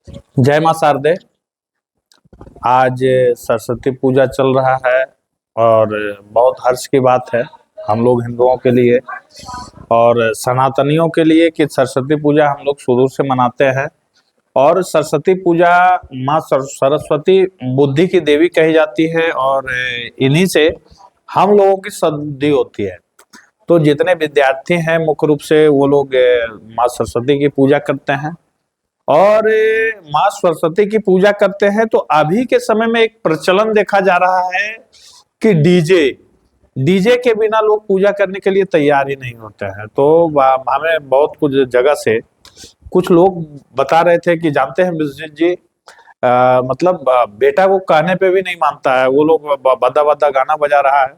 जय मां शारदे। आज सरस्वती पूजा चल रहा है और बहुत हर्ष की बात है हम लोग हिंदुओं के लिए और सनातनियों के लिए कि सरस्वती पूजा हम लोग शुरू से मनाते हैं। और सरस्वती पूजा माँ सरस्वती बुद्धि की देवी कही जाती है और इन्हीं से हम लोगों की शुद्धि होती है। तो जितने विद्यार्थी हैं मुख्य रूप से वो लोग माँ सरस्वती की पूजा करते हैं और माँ सरस्वती की पूजा करते हैं। तो अभी के समय में एक प्रचलन देखा जा रहा है कि डीजे डीजे के बिना लोग पूजा करने के लिए तैयार ही नहीं होते हैं। तो हमें बहुत कुछ जगह से कुछ लोग बता रहे थे कि जानते हैं विश्वजीत जी, मतलब बेटा को कहने पे भी नहीं मानता है, वो लोग बद्दा बद्दा गाना बजा रहा है।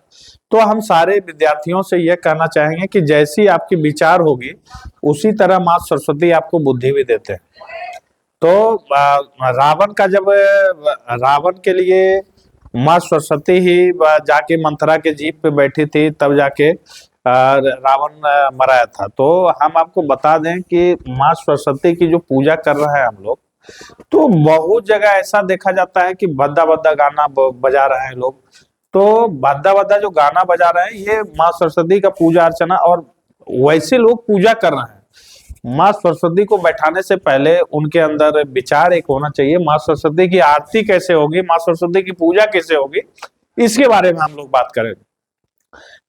तो हम सारे विद्यार्थियों से यह कहना चाहेंगे कि जैसी आपकी विचार होगी उसी तरह माँ सरस्वती आपको बुद्धि भी देते हैं। तो रावण का जब रावण के लिए माँ सरस्वती ही जाके मंथरा के जीप पे बैठी थी तब जाके रावण मराया था। तो हम आपको बता दें कि माँ सरस्वती की जो पूजा कर रहे हैं हम लोग, तो बहुत जगह ऐसा देखा जाता है कि भद्दा भद्दा गाना बजा रहे हैं लोग। तो भद्दा भद्दा जो गाना बजा रहे हैं ये माँ सरस्वती का पूजा अर्चना, और वैसे लोग पूजा कर रहे हैं। माँ सरस्वती को बैठाने से पहले उनके अंदर विचार एक होना चाहिए, माँ सरस्वती की आरती कैसे होगी, माँ सरस्वती की पूजा कैसे होगी, इसके बारे में हम लोग बात करेंगे।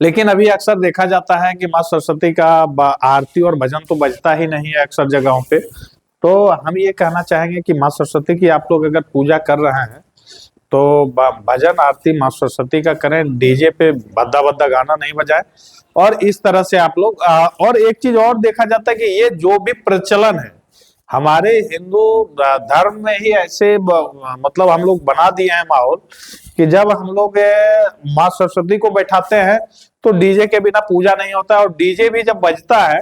लेकिन अभी अक्सर देखा जाता है कि माँ सरस्वती का आरती और भजन तो बजता ही नहीं है अक्सर जगहों पे। तो हम ये कहना चाहेंगे कि माँ सरस्वती की आप लोग अगर पूजा कर रहे हैं तो भजन आरती माँ सरस्वती का करें, डीजे पे भद्दा भद्दा गाना नहीं बजाए। और इस तरह से आप लोग और एक चीज और देखा जाता है कि ये जो भी प्रचलन है हमारे हिंदू धर्म में ही ऐसे मतलब हम लोग बना दिए हैं माहौल कि जब हम लोग माँ सरस्वती को बैठाते हैं तो डीजे के बिना पूजा नहीं होता है, और डीजे भी जब बजता है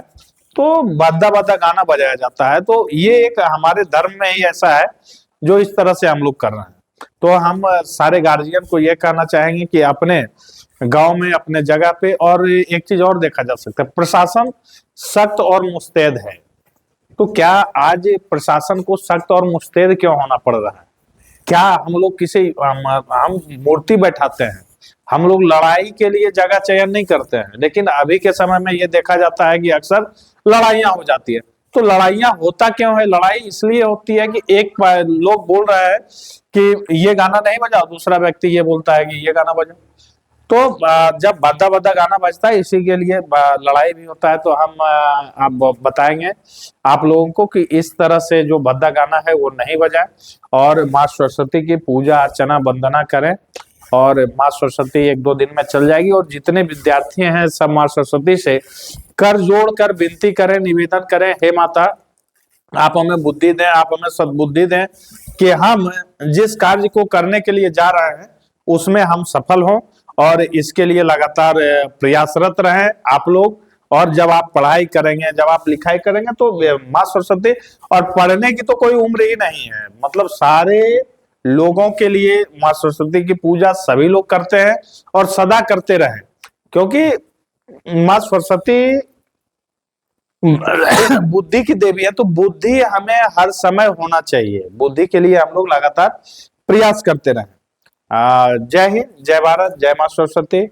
तो भद्दा भद्दा गाना बजाया जाता है। तो ये एक हमारे धर्म में ही ऐसा है जो इस तरह से हम लोग कर रहे हैं। तो हम सारे गार्जियन को ये कहना चाहेंगे कि अपने गांव में अपने जगह पे, और एक चीज और देखा जा सकता है, प्रशासन सख्त और मुस्तैद है। तो क्या आज प्रशासन को सख्त और मुस्तैद क्यों होना पड़ रहा है? क्या हम लोग हम मूर्ति बैठाते हैं, हम लोग लड़ाई के लिए जगह चयन नहीं करते हैं, लेकिन अभी के समय में ये देखा जाता है कि अक्सर लड़ाइयां हो जाती है। तो लड़ाइयां होता क्यों है? लड़ाई इसलिए होती है कि एक लोग बोल रहा है कि ये गाना नहीं बजाओ, दूसरा व्यक्ति ये बोलता है कि ये गाना बजाओ। तो जब भद्दा भद्दा गाना बजता है इसी के लिए लड़ाई भी होता है। तो हम आप बताएंगे आप लोगों को कि इस तरह से जो भद्दा गाना है वो नहीं बजाए और माँ सरस्वती की पूजा अर्चना वंदना करें। और माँ सरस्वती एक दो दिन में चल जाएगी, और जितने विद्यार्थी हैं सब माँ सरस्वती से कर जोड़ कर विनती करें, निवेदन करें, हे माता आप हमें बुद्धि दें, आप हमें सद्बुद्धि दें कि हम जिस कार्य को करने के लिए जा रहे हैं उसमें हम सफल हों, और इसके लिए लगातार प्रयासरत रहें आप लोग। और जब आप पढ़ाई करेंगे, जब आप लिखाई करेंगे तो माँ सरस्वती, और पढ़ने की तो कोई उम्र ही नहीं है, मतलब सारे लोगों के लिए माँ सरस्वती की पूजा सभी लोग करते हैं और सदा करते रहें, क्योंकि माँ सरस्वती बुद्धि की देवी है। तो बुद्धि हमें हर समय होना चाहिए, बुद्धि के लिए हम लोग लगातार प्रयास करते रहें। जय हिंद, जय भारत, जय मां सरस्वती।